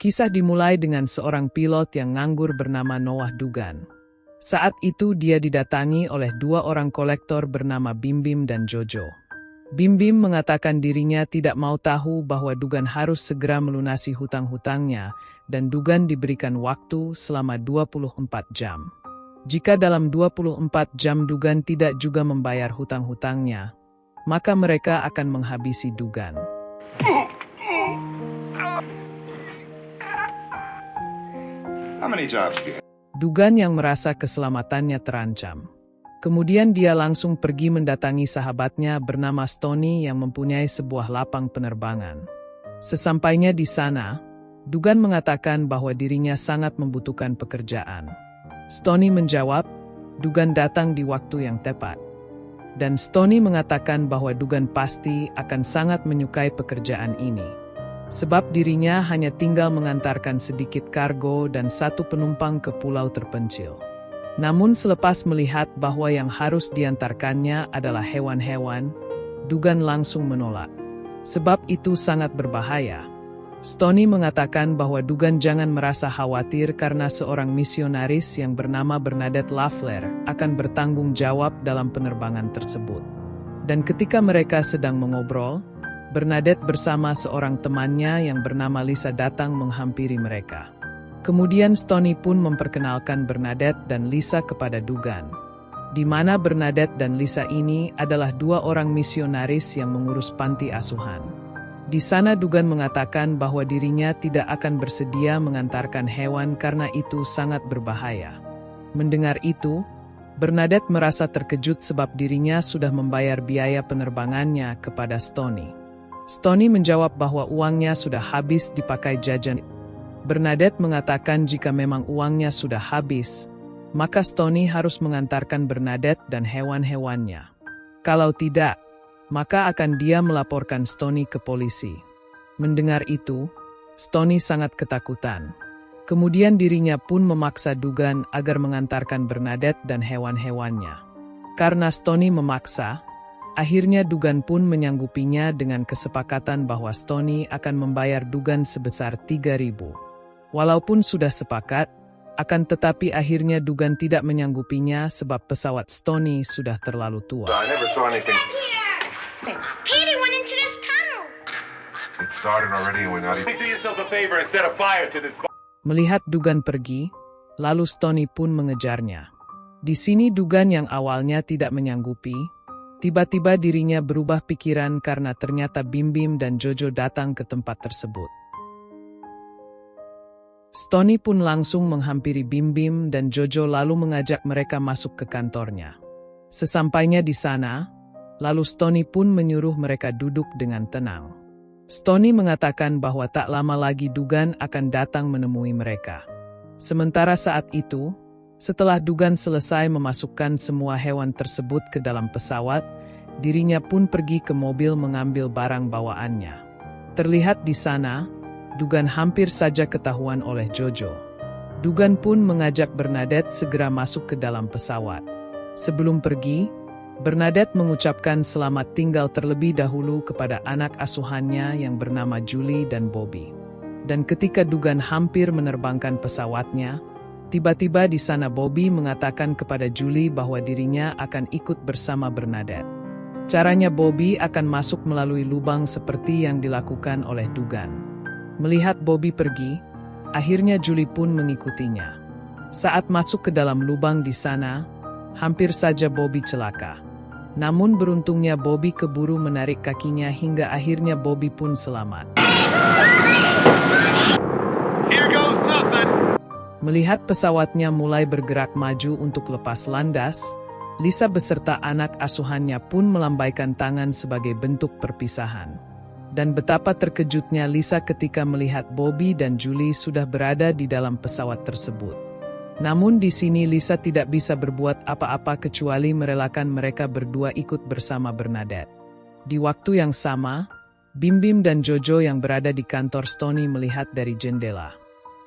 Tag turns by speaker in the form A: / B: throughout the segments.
A: Kisah dimulai dengan seorang pilot yang nganggur bernama Noah Dugan. Saat itu dia didatangi oleh dua orang kolektor bernama Bim Bim dan Jojo. Bim Bim mengatakan dirinya tidak mau tahu bahwa Dugan harus segera melunasi hutang-hutangnya dan Dugan diberikan waktu selama 24 jam. Jika dalam 24 jam Dugan tidak juga membayar hutang-hutangnya, maka mereka akan menghabisi Dugan. Dugan yang merasa keselamatannya terancam. Kemudian dia langsung pergi mendatangi sahabatnya bernama Stony yang mempunyai sebuah lapang penerbangan. Sesampainya di sana, Dugan mengatakan bahwa dirinya sangat membutuhkan pekerjaan. Stony menjawab, Dugan datang di waktu yang tepat. Dan Stony mengatakan bahwa Dugan pasti akan sangat menyukai pekerjaan ini. Sebab dirinya hanya tinggal mengantarkan sedikit kargo dan satu penumpang ke pulau terpencil. Namun selepas melihat bahwa yang harus diantarkannya adalah hewan-hewan, Dugan langsung menolak. Sebab itu sangat berbahaya. Stony mengatakan bahwa Dugan jangan merasa khawatir karena seorang misionaris yang bernama Bernadette Lafleur akan bertanggung jawab dalam penerbangan tersebut. Dan ketika mereka sedang mengobrol, Bernadette bersama seorang temannya yang bernama Lisa datang menghampiri mereka. Kemudian Stony pun memperkenalkan Bernadette dan Lisa kepada Dugan, di mana Bernadette dan Lisa ini adalah dua orang misionaris yang mengurus panti asuhan. Di sana Dugan mengatakan bahwa dirinya tidak akan bersedia mengantarkan hewan karena itu sangat berbahaya. Mendengar itu, Bernadette merasa terkejut sebab dirinya sudah membayar biaya penerbangannya kepada Stony. Stony menjawab bahwa uangnya sudah habis dipakai jajan. Bernadette mengatakan jika memang uangnya sudah habis, maka Stony harus mengantarkan Bernadette dan hewan-hewannya. Kalau tidak, maka akan dia melaporkan Stony ke polisi. Mendengar itu, Stony sangat ketakutan. Kemudian dirinya pun memaksa Dugan agar mengantarkan Bernadette dan hewan-hewannya. Karena Stony memaksa, akhirnya Dugan pun menyanggupinya dengan kesepakatan bahwa Stony akan membayar Dugan sebesar 3.000. Walaupun sudah sepakat, akan tetapi akhirnya Dugan tidak menyanggupinya sebab pesawat Stony sudah terlalu tua. Melihat Dugan pergi, lalu Stony pun mengejarnya. Di sini Dugan yang awalnya tidak menyanggupi, tiba-tiba dirinya berubah pikiran karena ternyata Bim Bim dan Jojo datang ke tempat tersebut. Stony pun langsung menghampiri Bim Bim dan Jojo lalu mengajak mereka masuk ke kantornya. Sesampainya di sana, lalu Stony pun menyuruh mereka duduk dengan tenang. Stony mengatakan bahwa tak lama lagi Dugan akan datang menemui mereka. Sementara saat itu, setelah Dugan selesai memasukkan semua hewan tersebut ke dalam pesawat, dirinya pun pergi ke mobil mengambil barang bawaannya. Terlihat di sana, Dugan hampir saja ketahuan oleh Jojo. Dugan pun mengajak Bernadette segera masuk ke dalam pesawat. Sebelum pergi, Bernadette mengucapkan selamat tinggal terlebih dahulu kepada anak asuhannya yang bernama Julie dan Bobby. Dan ketika Dugan hampir menerbangkan pesawatnya, tiba-tiba di sana Bobby mengatakan kepada Julie bahwa dirinya akan ikut bersama Bernadette. Caranya Bobby akan masuk melalui lubang seperti yang dilakukan oleh Dugan. Melihat Bobby pergi, akhirnya Julie pun mengikutinya. Saat masuk ke dalam lubang di sana, hampir saja Bobby celaka. Namun beruntungnya Bobby keburu menarik kakinya hingga akhirnya Bobby pun selamat. Here goes nothing. Melihat pesawatnya mulai bergerak maju untuk lepas landas, Lisa beserta anak asuhannya pun melambaikan tangan sebagai bentuk perpisahan. Dan betapa terkejutnya Lisa ketika melihat Bobby dan Julie sudah berada di dalam pesawat tersebut. Namun di sini Lisa tidak bisa berbuat apa-apa kecuali merelakan mereka berdua ikut bersama Bernadette. Di waktu yang sama, Bim Bim dan Jojo yang berada di kantor Stony melihat dari jendela.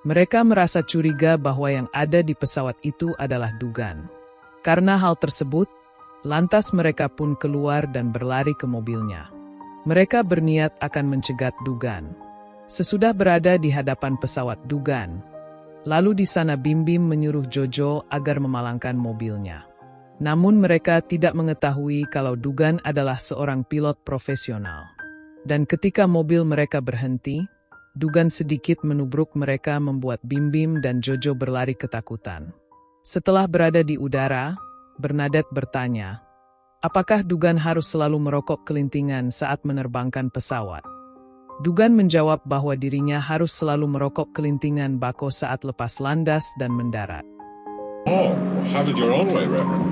A: Mereka merasa curiga bahwa yang ada di pesawat itu adalah Dugan. Karena hal tersebut, lantas mereka pun keluar dan berlari ke mobilnya. Mereka berniat akan mencegat Dugan. Sesudah berada di hadapan pesawat Dugan, lalu di sana Bim Bim menyuruh Jojo agar memalangkan mobilnya. Namun mereka tidak mengetahui kalau Dugan adalah seorang pilot profesional. Dan ketika mobil mereka berhenti, Dugan sedikit menubruk mereka membuat Bim Bim dan Jojo berlari ketakutan. Setelah berada di udara, Bernadette bertanya, apakah Dugan harus selalu merokok kelintingan saat menerbangkan pesawat? Dugan menjawab bahwa dirinya harus selalu merokok kelintingan bako saat lepas landas dan mendarat.
B: Oh, have it your own way, Reverend.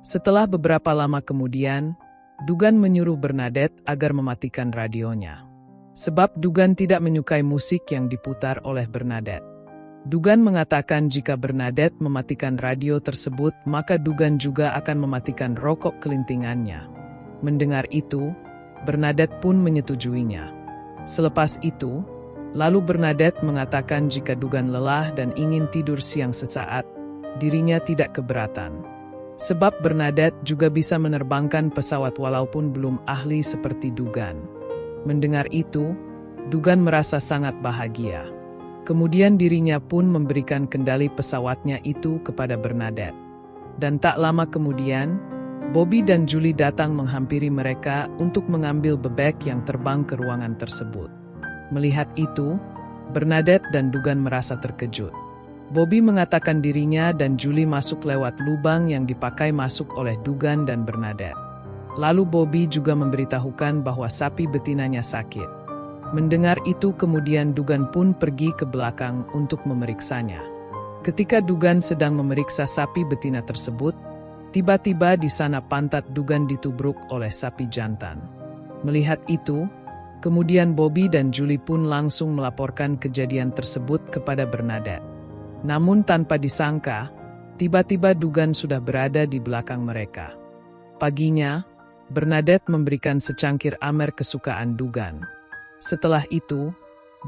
A: Setelah beberapa lama kemudian, Dugan menyuruh Bernadette agar mematikan radionya. Sebab Dugan tidak menyukai musik yang diputar oleh Bernadette. Dugan mengatakan jika Bernadette mematikan radio tersebut, maka Dugan juga akan mematikan rokok kelintingannya. Mendengar itu, Bernadette pun menyetujuinya. Selepas itu, lalu Bernadette mengatakan jika Dugan lelah dan ingin tidur siang sesaat, dirinya tidak keberatan. Sebab Bernadette juga bisa menerbangkan pesawat walaupun belum ahli seperti Dugan. Mendengar itu, Dugan merasa sangat bahagia. Kemudian dirinya pun memberikan kendali pesawatnya itu kepada Bernadette. Dan tak lama kemudian, Bobby dan Julie datang menghampiri mereka untuk mengambil bebek yang terbang ke ruangan tersebut. Melihat itu, Bernadette dan Dugan merasa terkejut. Bobby mengatakan dirinya dan Julie masuk lewat lubang yang dipakai masuk oleh Dugan dan Bernadette. Lalu Bobby juga memberitahukan bahwa sapi betinanya sakit. Mendengar itu kemudian Dugan pun pergi ke belakang untuk memeriksanya. Ketika Dugan sedang memeriksa sapi betina tersebut, tiba-tiba di sana pantat Dugan ditubruk oleh sapi jantan. Melihat itu, kemudian Bobby dan Julie pun langsung melaporkan kejadian tersebut kepada Bernadette. Namun tanpa disangka, tiba-tiba Dugan sudah berada di belakang mereka. Paginya, Bernadette memberikan secangkir amer kesukaan Dugan. Setelah itu,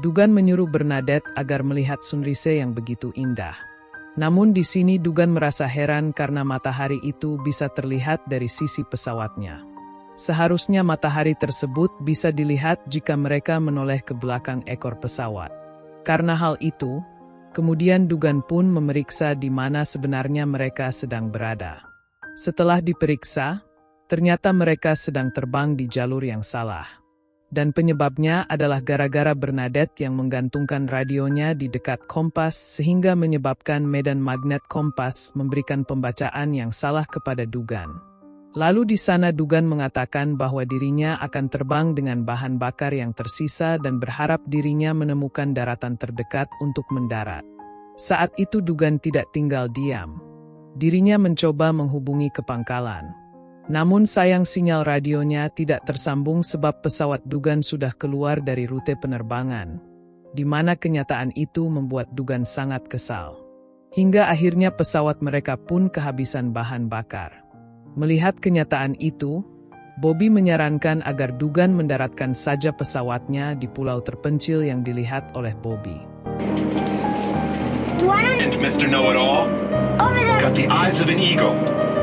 A: Dugan menyuruh Bernadette agar melihat sunrise yang begitu indah. Namun di sini Dugan merasa heran karena matahari itu bisa terlihat dari sisi pesawatnya. Seharusnya matahari tersebut bisa dilihat jika mereka menoleh ke belakang ekor pesawat. Karena hal itu, kemudian Dugan pun memeriksa di mana sebenarnya mereka sedang berada. Setelah diperiksa, ternyata mereka sedang terbang di jalur yang salah. Dan penyebabnya adalah gara-gara Bernadette yang menggantungkan radionya di dekat kompas sehingga menyebabkan medan magnet kompas memberikan pembacaan yang salah kepada Dugan. Lalu di sana Dugan mengatakan bahwa dirinya akan terbang dengan bahan bakar yang tersisa dan berharap dirinya menemukan daratan terdekat untuk mendarat. Saat itu Dugan tidak tinggal diam. Dirinya mencoba menghubungi ke pangkalan. Namun sayang sinyal radionya tidak tersambung sebab pesawat Dugan sudah keluar dari rute penerbangan, di mana kenyataan itu membuat Dugan sangat kesal. Hingga akhirnya pesawat mereka pun kehabisan bahan bakar. Melihat kenyataan itu, Bobby menyarankan agar Dugan mendaratkan saja pesawatnya di pulau terpencil yang dilihat oleh Bobby.
B: And Mr. Know-it-all, got the eyes of an eagle.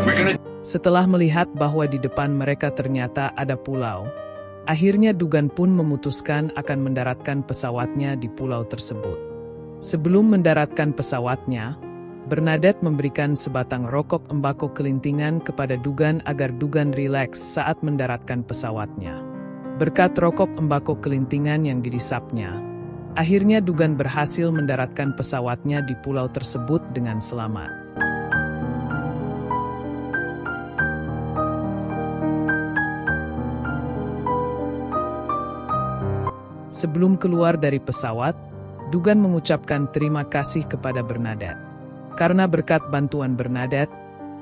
B: We're gonna...
A: Setelah melihat bahwa di depan mereka ternyata ada pulau, akhirnya Dugan pun memutuskan akan mendaratkan pesawatnya di pulau tersebut. Sebelum mendaratkan pesawatnya, Bernadette memberikan sebatang rokok embako kelintingan kepada Dugan agar Dugan rileks saat mendaratkan pesawatnya. Berkat rokok embako kelintingan yang dihisapnya, akhirnya Dugan berhasil mendaratkan pesawatnya di pulau tersebut dengan selamat. Sebelum keluar dari pesawat, Dugan mengucapkan terima kasih kepada Bernadette. Karena berkat bantuan Bernadette,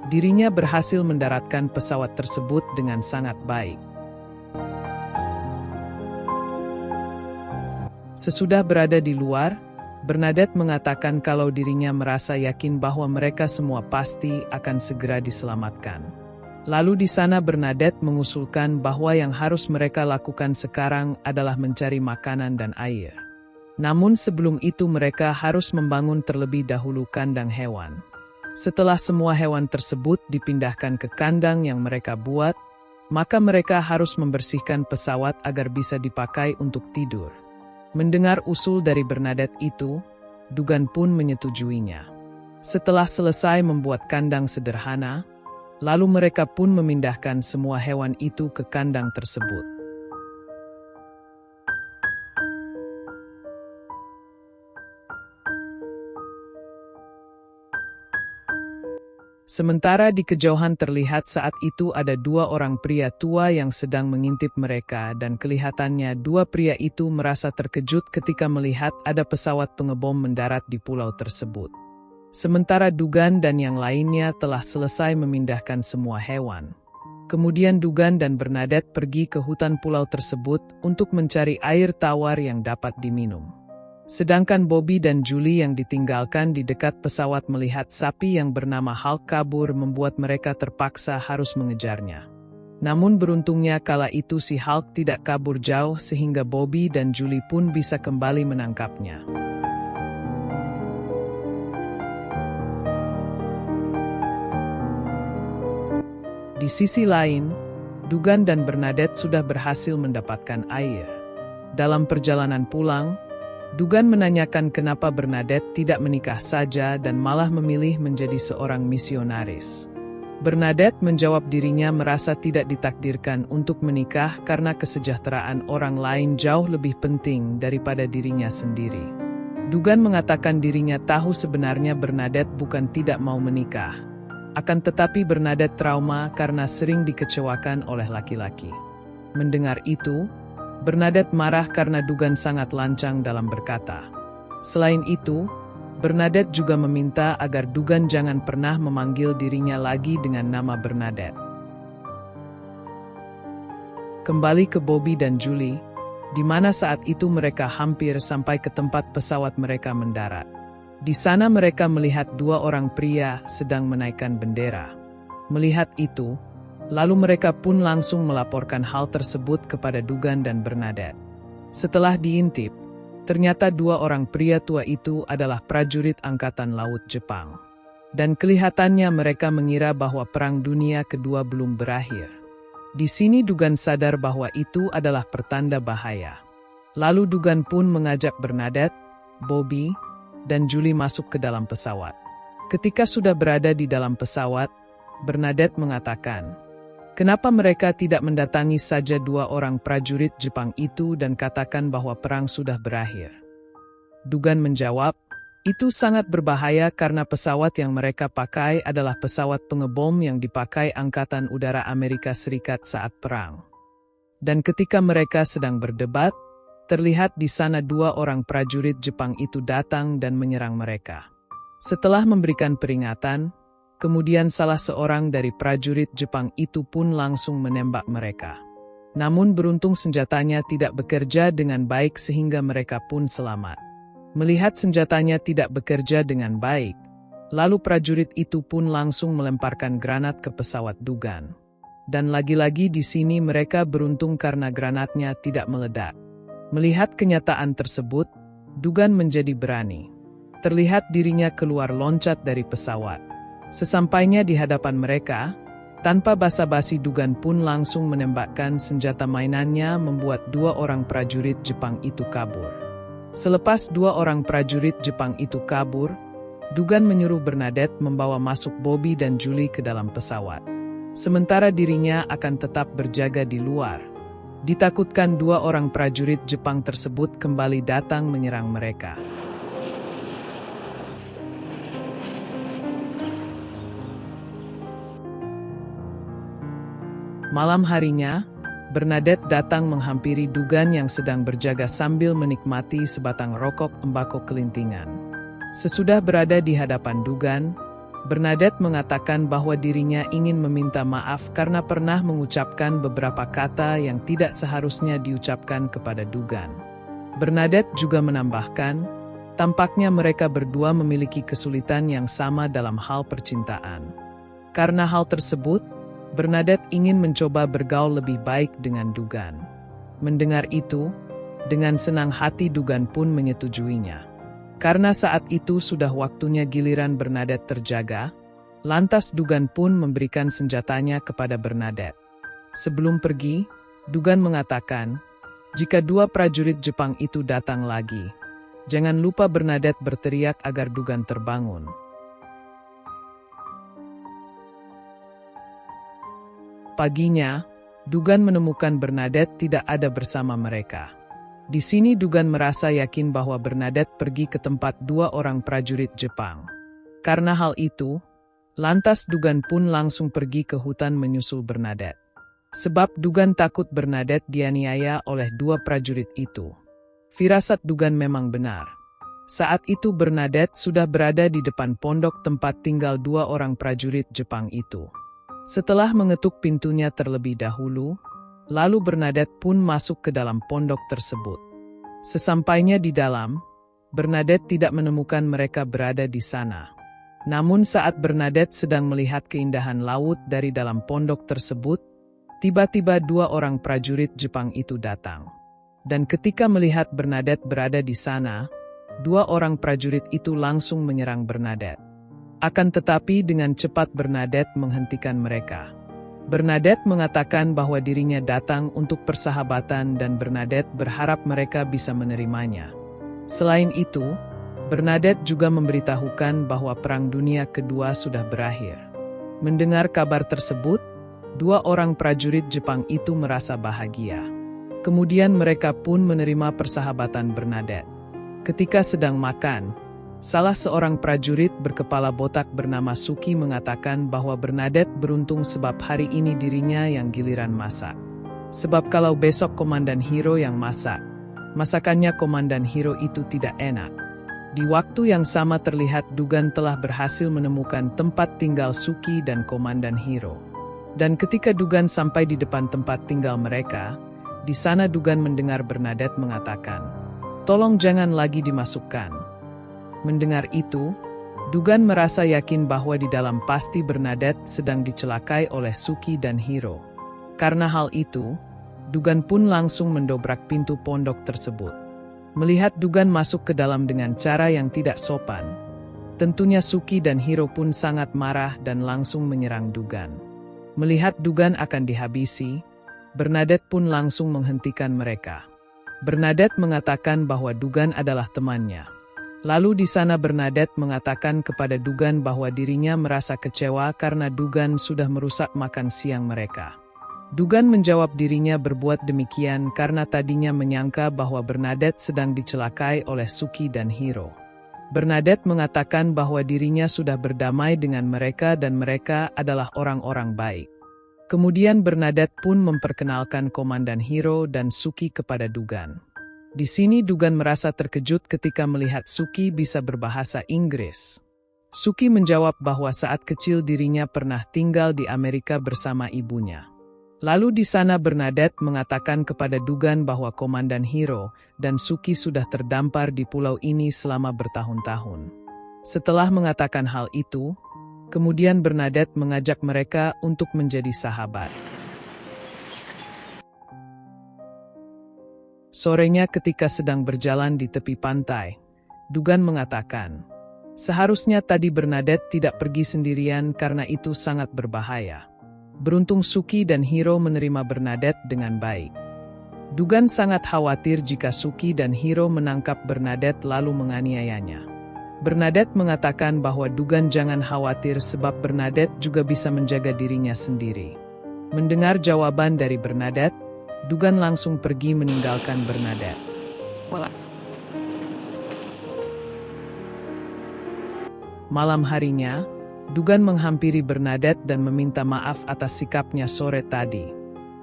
A: dirinya berhasil mendaratkan pesawat tersebut dengan sangat baik. Sesudah berada di luar, Bernadette mengatakan kalau dirinya merasa yakin bahwa mereka semua pasti akan segera diselamatkan. Lalu di sana Bernadette mengusulkan bahwa yang harus mereka lakukan sekarang adalah mencari makanan dan air. Namun sebelum itu mereka harus membangun terlebih dahulu kandang hewan. Setelah semua hewan tersebut dipindahkan ke kandang yang mereka buat, maka mereka harus membersihkan pesawat agar bisa dipakai untuk tidur. Mendengar usul dari Bernadette itu, Dugan pun menyetujuinya. Setelah selesai membuat kandang sederhana, lalu mereka pun memindahkan semua hewan itu ke kandang tersebut. Sementara di kejauhan terlihat saat itu ada dua orang pria tua yang sedang mengintip mereka dan kelihatannya dua pria itu merasa terkejut ketika melihat ada pesawat pengebom mendarat di pulau tersebut. Sementara Dugan dan yang lainnya telah selesai memindahkan semua hewan. Kemudian Dugan dan Bernadette pergi ke hutan pulau tersebut untuk mencari air tawar yang dapat diminum. Sedangkan Bobby dan Julie yang ditinggalkan di dekat pesawat melihat sapi yang bernama Hulk kabur membuat mereka terpaksa harus mengejarnya. Namun beruntungnya kala itu si Hulk tidak kabur jauh sehingga Bobby dan Julie pun bisa kembali menangkapnya. Di sisi lain, Dugan dan Bernadette sudah berhasil mendapatkan air. Dalam perjalanan pulang, Dugan menanyakan kenapa Bernadette tidak menikah saja dan malah memilih menjadi seorang misionaris. Bernadette menjawab dirinya merasa tidak ditakdirkan untuk menikah karena kesejahteraan orang lain jauh lebih penting daripada dirinya sendiri. Dugan mengatakan dirinya tahu sebenarnya Bernadette bukan tidak mau menikah. Akan tetapi Bernadette trauma karena sering dikecewakan oleh laki-laki. Mendengar itu, Bernadette marah karena Dugan sangat lancang dalam berkata. Selain itu, Bernadette juga meminta agar Dugan jangan pernah memanggil dirinya lagi dengan nama Bernadette. Kembali ke Bobby dan Julie, di mana saat itu mereka hampir sampai ke tempat pesawat mereka mendarat. Di sana mereka melihat dua orang pria sedang menaikkan bendera. Melihat itu, lalu mereka pun langsung melaporkan hal tersebut kepada Dugan dan Bernadette. Setelah diintip, ternyata dua orang pria tua itu adalah prajurit Angkatan Laut Jepang. Dan kelihatannya mereka mengira bahwa Perang Dunia Kedua belum berakhir. Di sini Dugan sadar bahwa itu adalah pertanda bahaya. Lalu Dugan pun mengajak Bernadette, Bobby, dan Julie masuk ke dalam pesawat. Ketika sudah berada di dalam pesawat, Bernadette mengatakan, kenapa mereka tidak mendatangi saja dua orang prajurit Jepang itu dan katakan bahwa perang sudah berakhir? Dugan menjawab, itu sangat berbahaya karena pesawat yang mereka pakai adalah pesawat pengebom yang dipakai Angkatan Udara Amerika Serikat saat perang. Dan ketika mereka sedang berdebat, terlihat di sana dua orang prajurit Jepang itu datang dan menyerang mereka. Setelah memberikan peringatan, kemudian salah seorang dari prajurit Jepang itu pun langsung menembak mereka. Namun beruntung senjatanya tidak bekerja dengan baik sehingga mereka pun selamat. Melihat senjatanya tidak bekerja dengan baik, lalu prajurit itu pun langsung melemparkan granat ke pesawat Dugan. Dan lagi-lagi di sini mereka beruntung karena granatnya tidak meledak. Melihat kenyataan tersebut, Dugan menjadi berani. Terlihat dirinya keluar loncat dari pesawat. Sesampainya di hadapan mereka, tanpa basa-basi Dugan pun langsung menembakkan senjata mainannya membuat dua orang prajurit Jepang itu kabur. Selepas dua orang prajurit Jepang itu kabur, Dugan menyuruh Bernadette membawa masuk Bobby dan Julie ke dalam pesawat. Sementara dirinya akan tetap berjaga di luar. Ditakutkan dua orang prajurit Jepang tersebut kembali datang menyerang mereka. Malam harinya, Bernadette datang menghampiri Dugan yang sedang berjaga sambil menikmati sebatang rokok embako kelintingan. Sesudah berada di hadapan Dugan, Bernadette mengatakan bahwa dirinya ingin meminta maaf karena pernah mengucapkan beberapa kata yang tidak seharusnya diucapkan kepada Dugan. Bernadette juga menambahkan, tampaknya mereka berdua memiliki kesulitan yang sama dalam hal percintaan. Karena hal tersebut, Bernadette ingin mencoba bergaul lebih baik dengan Dugan. Mendengar itu, dengan senang hati Dugan pun menyetujuinya. Karena saat itu sudah waktunya giliran Bernadette terjaga, lantas Dugan pun memberikan senjatanya kepada Bernadette. Sebelum pergi, Dugan mengatakan, jika dua prajurit Jepang itu datang lagi, jangan lupa Bernadette berteriak agar Dugan terbangun. Paginya, Dugan menemukan Bernadette tidak ada bersama mereka. Di sini Dugan merasa yakin bahwa Bernadette pergi ke tempat dua orang prajurit Jepang. Karena hal itu, lantas Dugan pun langsung pergi ke hutan menyusul Bernadette. Sebab Dugan takut Bernadette dianiaya oleh dua prajurit itu. Firasat Dugan memang benar. Saat itu Bernadette sudah berada di depan pondok tempat tinggal dua orang prajurit Jepang itu. Setelah mengetuk pintunya terlebih dahulu, lalu Bernadette pun masuk ke dalam pondok tersebut. Sesampainya di dalam, Bernadette tidak menemukan mereka berada di sana. Namun saat Bernadette sedang melihat keindahan laut dari dalam pondok tersebut, tiba-tiba dua orang prajurit Jepang itu datang. Dan ketika melihat Bernadette berada di sana, dua orang prajurit itu langsung menyerang Bernadette. Akan tetapi dengan cepat Bernadette menghentikan mereka. Bernadette mengatakan bahwa dirinya datang untuk persahabatan dan Bernadette berharap mereka bisa menerimanya. Selain itu, Bernadette juga memberitahukan bahwa Perang Dunia Kedua sudah berakhir. Mendengar kabar tersebut, dua orang prajurit Jepang itu merasa bahagia. Kemudian mereka pun menerima persahabatan Bernadette. Ketika sedang makan, salah seorang prajurit berkepala botak bernama Suki mengatakan bahwa Bernadette beruntung sebab hari ini dirinya yang giliran masak. Sebab kalau besok Komandan Hiro yang masak, masakannya Komandan Hiro itu tidak enak. Di waktu yang sama terlihat Dugan telah berhasil menemukan tempat tinggal Suki dan Komandan Hiro. Dan ketika Dugan sampai di depan tempat tinggal mereka, di sana Dugan mendengar Bernadette mengatakan, "Tolong jangan lagi dimasukkan." Mendengar itu, Dugan merasa yakin bahwa di dalam pasti Bernadette sedang dicelakai oleh Suki dan Hiro. Karena hal itu, Dugan pun langsung mendobrak pintu pondok tersebut. Melihat Dugan masuk ke dalam dengan cara yang tidak sopan, tentunya Suki dan Hiro pun sangat marah dan langsung menyerang Dugan. Melihat Dugan akan dihabisi, Bernadette pun langsung menghentikan mereka. Bernadette mengatakan bahwa Dugan adalah temannya. Lalu di sana Bernadette mengatakan kepada Dugan bahwa dirinya merasa kecewa karena Dugan sudah merusak makan siang mereka. Dugan menjawab dirinya berbuat demikian karena tadinya menyangka bahwa Bernadette sedang dicelakai oleh Suki dan Hiro. Bernadette mengatakan bahwa dirinya sudah berdamai dengan mereka dan mereka adalah orang-orang baik. Kemudian Bernadette pun memperkenalkan Komandan Hiro dan Suki kepada Dugan. Di sini Dugan merasa terkejut ketika melihat Suki bisa berbahasa Inggris. Suki menjawab bahwa saat kecil dirinya pernah tinggal di Amerika bersama ibunya. Lalu di sana Bernadette mengatakan kepada Dugan bahwa Komandan Hiro dan Suki sudah terdampar di pulau ini selama bertahun-tahun. Setelah mengatakan hal itu, kemudian Bernadette mengajak mereka untuk menjadi sahabat. Sorenya ketika sedang berjalan di tepi pantai, Dugan mengatakan, seharusnya tadi Bernadette tidak pergi sendirian karena itu sangat berbahaya. Beruntung Suki dan Hiro menerima Bernadette dengan baik. Dugan sangat khawatir jika Suki dan Hiro menangkap Bernadette lalu menganiayanya. Bernadette mengatakan bahwa Dugan jangan khawatir sebab Bernadette juga bisa menjaga dirinya sendiri. Mendengar jawaban dari Bernadette, Dugan langsung pergi meninggalkan Bernadette. Malam harinya, Dugan menghampiri Bernadette dan meminta maaf atas sikapnya sore tadi.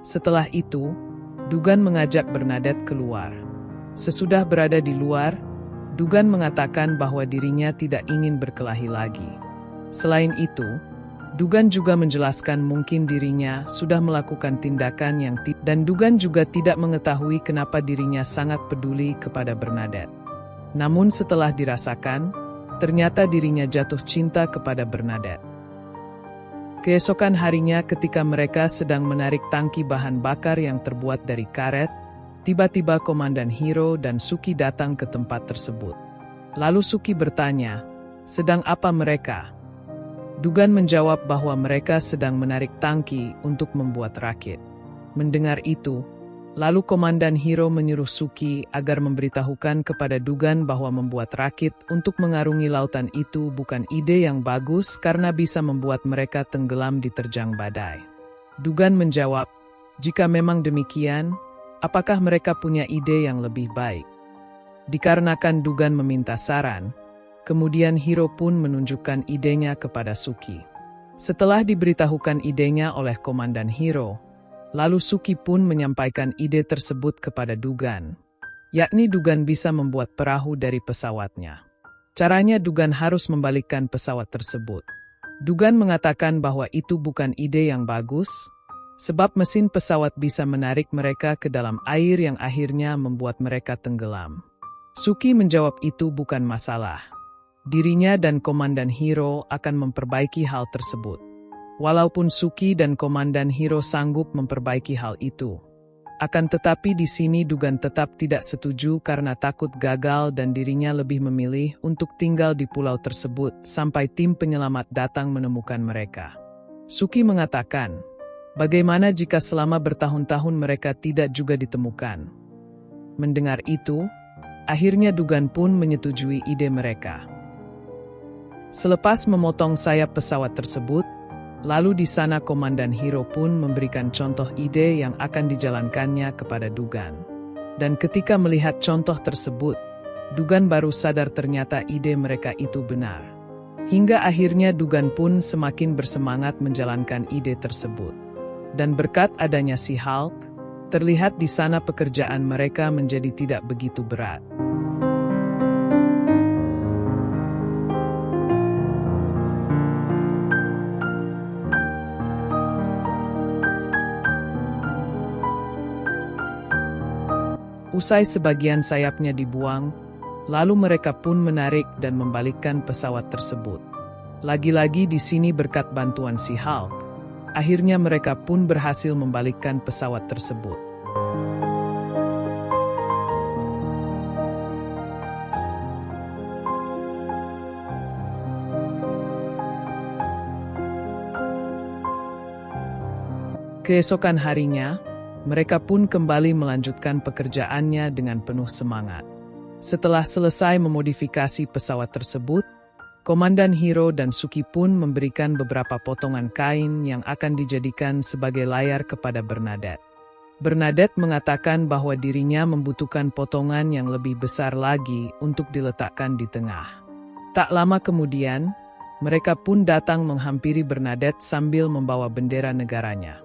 A: Setelah itu, Dugan mengajak Bernadette keluar. Sesudah berada di luar, Dugan mengatakan bahwa dirinya tidak ingin berkelahi lagi. Selain itu, Dugan juga menjelaskan mungkin dirinya sudah melakukan tindakan yang dan Dugan juga tidak mengetahui kenapa dirinya sangat peduli kepada Bernadette. Namun setelah dirasakan, ternyata dirinya jatuh cinta kepada Bernadette. Keesokan harinya ketika mereka sedang menarik tangki bahan bakar yang terbuat dari karet, tiba-tiba Komandan Hiro dan Suki datang ke tempat tersebut. Lalu Suki bertanya, sedang apa mereka? Dugan menjawab bahwa mereka sedang menarik tangki untuk membuat rakit. Mendengar itu, lalu Komandan Hiro menyuruh Suki agar memberitahukan kepada Dugan bahwa membuat rakit untuk mengarungi lautan itu bukan ide yang bagus karena bisa membuat mereka tenggelam diterjang badai. Dugan menjawab, jika memang demikian, apakah mereka punya ide yang lebih baik? Dikarenakan Dugan meminta saran, kemudian Hiro pun menunjukkan idenya kepada Suki. Setelah diberitahukan idenya oleh Komandan Hiro, lalu Suki pun menyampaikan ide tersebut kepada Dugan, yakni Dugan bisa membuat perahu dari pesawatnya. Caranya Dugan harus membalikkan pesawat tersebut. Dugan mengatakan bahwa itu bukan ide yang bagus, sebab mesin pesawat bisa menarik mereka ke dalam air yang akhirnya membuat mereka tenggelam. Suki menjawab itu bukan masalah. Dirinya dan Komandan Hiro akan memperbaiki hal tersebut. Walaupun Suki dan Komandan Hiro sanggup memperbaiki hal itu, akan tetapi di sini Dugan tetap tidak setuju karena takut gagal dan dirinya lebih memilih untuk tinggal di pulau tersebut sampai tim penyelamat datang menemukan mereka. Suki mengatakan, bagaimana jika selama bertahun-tahun mereka tidak juga ditemukan? Mendengar itu, akhirnya Dugan pun menyetujui ide mereka. Selepas memotong sayap pesawat tersebut, lalu di sana Komandan Hiro pun memberikan contoh ide yang akan dijalankannya kepada Dugan. Dan ketika melihat contoh tersebut, Dugan baru sadar ternyata ide mereka itu benar. Hingga akhirnya Dugan pun semakin bersemangat menjalankan ide tersebut. Dan berkat adanya si Hulk, terlihat di sana pekerjaan mereka menjadi tidak begitu berat. Usai sebagian sayapnya dibuang, lalu mereka pun menarik dan membalikkan pesawat tersebut. Lagi-lagi di sini berkat bantuan si Hulk, akhirnya mereka pun berhasil membalikkan pesawat tersebut. Keesokan harinya, mereka pun kembali melanjutkan pekerjaannya dengan penuh semangat. Setelah selesai memodifikasi pesawat tersebut, Komandan Hiro dan Suki pun memberikan beberapa potongan kain yang akan dijadikan sebagai layar kepada Bernadette. Bernadette mengatakan bahwa dirinya membutuhkan potongan yang lebih besar lagi untuk diletakkan di tengah. Tak lama kemudian, mereka pun datang menghampiri Bernadette sambil membawa bendera negaranya.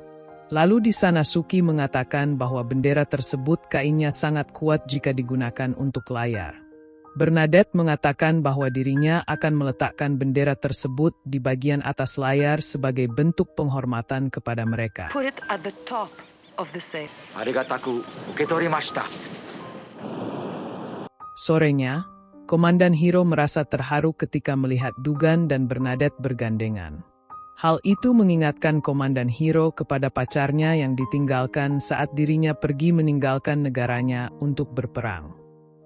A: Lalu di sana Suki mengatakan bahwa bendera tersebut kainnya sangat kuat jika digunakan untuk layar. Bernadette mengatakan bahwa dirinya akan meletakkan bendera tersebut di bagian atas layar sebagai bentuk penghormatan kepada mereka.
C: Put it at the top of the safe.
D: Arigataku uketorimashita.
A: Sorenya, Komandan Hiro merasa terharu ketika melihat Dugan dan Bernadette bergandengan. Hal itu mengingatkan Komandan Hiro kepada pacarnya yang ditinggalkan saat dirinya pergi meninggalkan negaranya untuk berperang.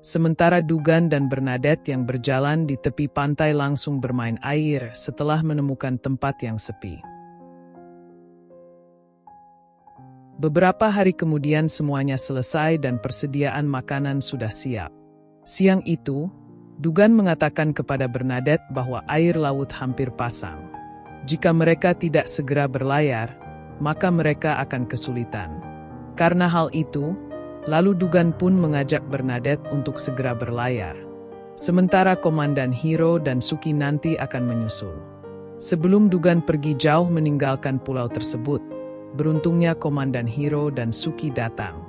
A: Sementara Dugan dan Bernadette yang berjalan di tepi pantai langsung bermain air setelah menemukan tempat yang sepi. Beberapa hari kemudian semuanya selesai dan persediaan makanan sudah siap. Siang itu, Dugan mengatakan kepada Bernadette bahwa air laut hampir pasang. Jika mereka tidak segera berlayar, maka mereka akan kesulitan. Karena hal itu, lalu Dugan pun mengajak Bernadette untuk segera berlayar. Sementara Komandan Hiro dan Suki nanti akan menyusul. Sebelum Dugan pergi jauh meninggalkan pulau tersebut, beruntungnya Komandan Hiro dan Suki datang.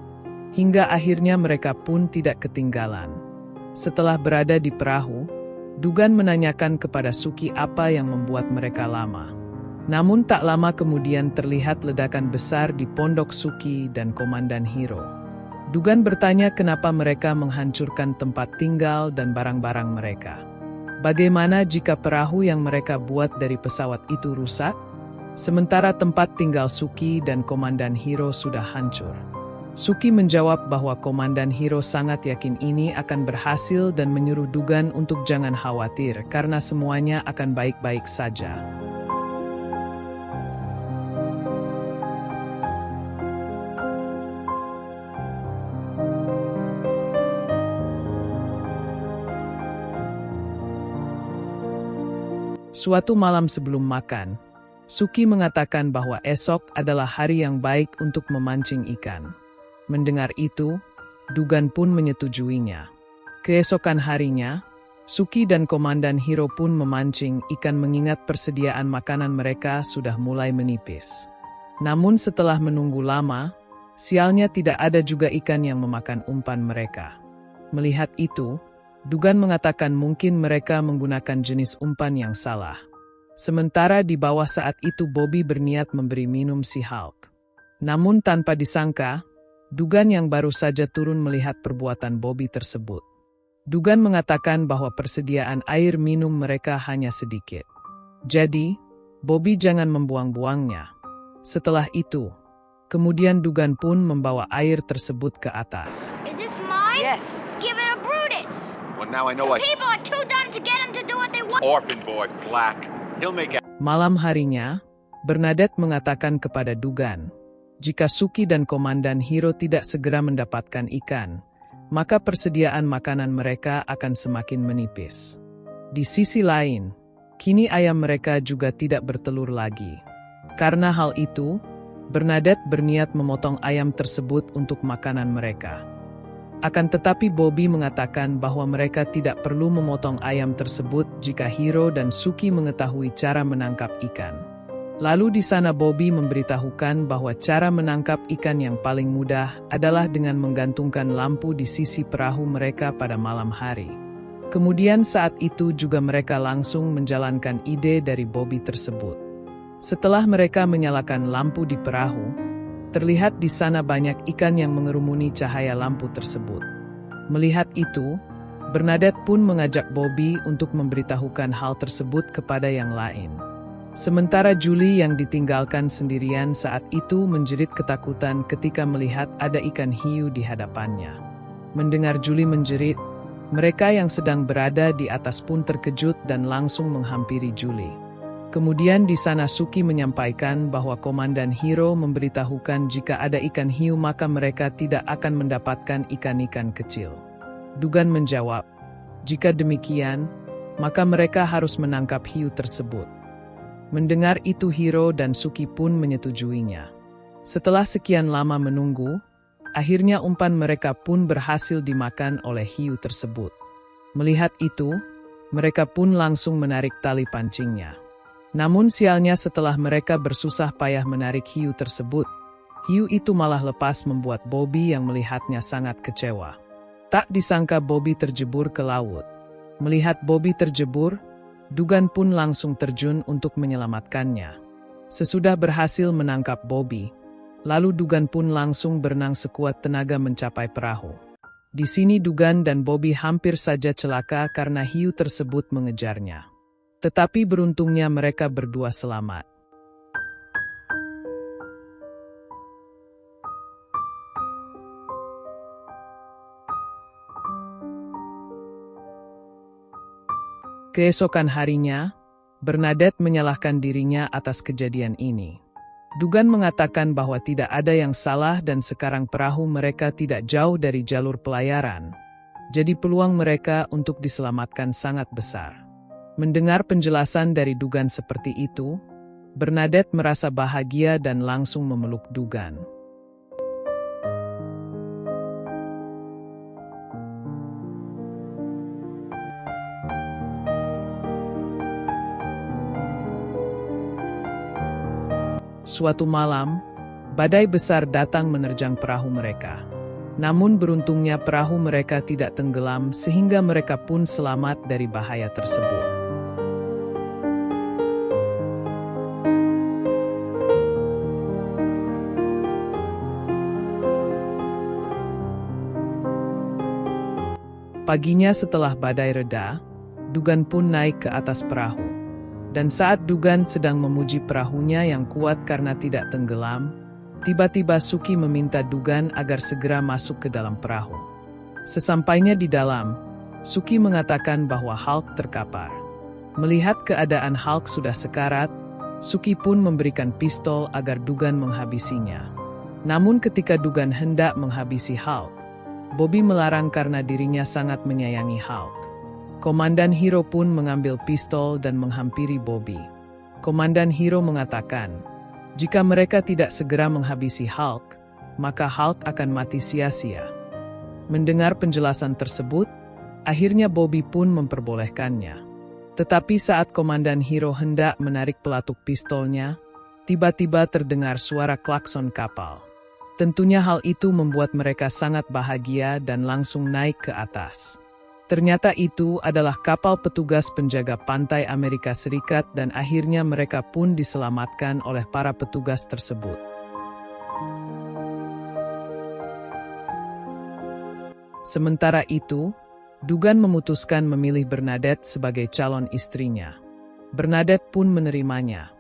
A: Hingga akhirnya mereka pun tidak ketinggalan. Setelah berada di perahu, Dugan menanyakan kepada Suki apa yang membuat mereka lama. Namun tak lama kemudian terlihat ledakan besar di pondok Suki dan Komandan Hiro. Dugan bertanya kenapa mereka menghancurkan tempat tinggal dan barang-barang mereka. Bagaimana jika perahu yang mereka buat dari pesawat itu rusak? Sementara tempat tinggal Suki dan Komandan Hiro sudah hancur. Suki menjawab bahwa Komandan Hiro sangat yakin ini akan berhasil dan menyuruh Dugan untuk jangan khawatir karena semuanya akan baik-baik saja. Suatu malam sebelum makan, Suki mengatakan bahwa esok adalah hari yang baik untuk memancing ikan. Mendengar itu, Dugan pun menyetujuinya. Keesokan harinya, Suki dan Komandan Hiro pun memancing ikan mengingat persediaan makanan mereka sudah mulai menipis. Namun setelah menunggu lama, sialnya tidak ada juga ikan yang memakan umpan mereka. Melihat itu, Dugan mengatakan mungkin mereka menggunakan jenis umpan yang salah. Sementara di bawah saat itu Bobby berniat memberi minum si Hulk. Namun tanpa disangka, Dugan yang baru saja turun melihat perbuatan Bobby tersebut. Dugan mengatakan bahwa persediaan air minum mereka hanya sedikit. Jadi, Bobby jangan membuang-buangnya. Setelah itu, kemudian Dugan pun membawa air tersebut ke atas.
E: Is this mine?
C: Yes.
E: Give it a Brutus.
B: Well, now I know
E: The people are too dumb to get him to do what they want.
B: Orphan boy, Black. He'll make out.
A: Malam harinya, Bernadette mengatakan kepada Dugan, jika Suki dan Komandan Hiro tidak segera mendapatkan ikan, maka persediaan makanan mereka akan semakin menipis. Di sisi lain, kini ayam mereka juga tidak bertelur lagi. Karena hal itu, Bernadette berniat memotong ayam tersebut untuk makanan mereka. Akan tetapi Bobby mengatakan bahwa mereka tidak perlu memotong ayam tersebut jika Hiro dan Suki mengetahui cara menangkap ikan. Lalu di sana Bobby memberitahukan bahwa cara menangkap ikan yang paling mudah adalah dengan menggantungkan lampu di sisi perahu mereka pada malam hari. Kemudian saat itu juga mereka langsung menjalankan ide dari Bobby tersebut. Setelah mereka menyalakan lampu di perahu, terlihat di sana banyak ikan yang mengerumuni cahaya lampu tersebut. Melihat itu, Bernadette pun mengajak Bobby untuk memberitahukan hal tersebut kepada yang lain. Sementara Julie yang ditinggalkan sendirian saat itu menjerit ketakutan ketika melihat ada ikan hiu di hadapannya. Mendengar Julie menjerit, mereka yang sedang berada di atas pun terkejut dan langsung menghampiri Julie. Kemudian di sana Suki menyampaikan bahwa Komandan Hiro memberitahukan jika ada ikan hiu maka mereka tidak akan mendapatkan ikan-ikan kecil. Dugan menjawab, jika demikian, maka mereka harus menangkap hiu tersebut. Mendengar itu Hiro dan Suki pun menyetujuinya. Setelah sekian lama menunggu, akhirnya umpan mereka pun berhasil dimakan oleh hiu tersebut. Melihat itu, mereka pun langsung menarik tali pancingnya. Namun sialnya setelah mereka bersusah payah menarik hiu tersebut, hiu itu malah lepas membuat Bobby yang melihatnya sangat kecewa. Tak disangka Bobby terjebur ke laut. Melihat Bobby terjebur, Dugan pun langsung terjun untuk menyelamatkannya. Sesudah berhasil menangkap Bobby, lalu Dugan pun langsung berenang sekuat tenaga mencapai perahu. Di sini Dugan dan Bobby hampir saja celaka karena hiu tersebut mengejarnya. Tetapi beruntungnya mereka berdua selamat. Keesokan harinya, Bernadette menyalahkan dirinya atas kejadian ini. Dugan mengatakan bahwa tidak ada yang salah dan sekarang perahu mereka tidak jauh dari jalur pelayaran. Jadi peluang mereka untuk diselamatkan sangat besar. Mendengar penjelasan dari Dugan seperti itu, Bernadette merasa bahagia dan langsung memeluk Dugan. Suatu malam, badai besar datang menerjang perahu mereka. Namun beruntungnya perahu mereka tidak tenggelam sehingga mereka pun selamat dari bahaya tersebut. Paginya setelah badai reda, Dugan pun naik ke atas perahu. Dan saat Dugan sedang memuji perahunya yang kuat karena tidak tenggelam, tiba-tiba Suki meminta Dugan agar segera masuk ke dalam perahu. Sesampainya di dalam, Suki mengatakan bahwa Hulk terkapar. Melihat keadaan Hulk sudah sekarat, Suki pun memberikan pistol agar Dugan menghabisinya. Namun ketika Dugan hendak menghabisi Hulk, Bobby melarang karena dirinya sangat menyayangi Hulk. Komandan Hiro pun mengambil pistol dan menghampiri Bobby. Komandan Hiro mengatakan, jika mereka tidak segera menghabisi Hulk, maka Hulk akan mati sia-sia. Mendengar penjelasan tersebut, akhirnya Bobby pun memperbolehkannya. Tetapi saat Komandan Hiro hendak menarik pelatuk pistolnya, tiba-tiba terdengar suara klakson kapal. Tentunya hal itu membuat mereka sangat bahagia dan langsung naik ke atas. Ternyata itu adalah kapal petugas penjaga pantai Amerika Serikat dan akhirnya mereka pun diselamatkan oleh para petugas tersebut. Sementara itu, Dugan memutuskan memilih Bernadette sebagai calon istrinya. Bernadette pun menerimanya.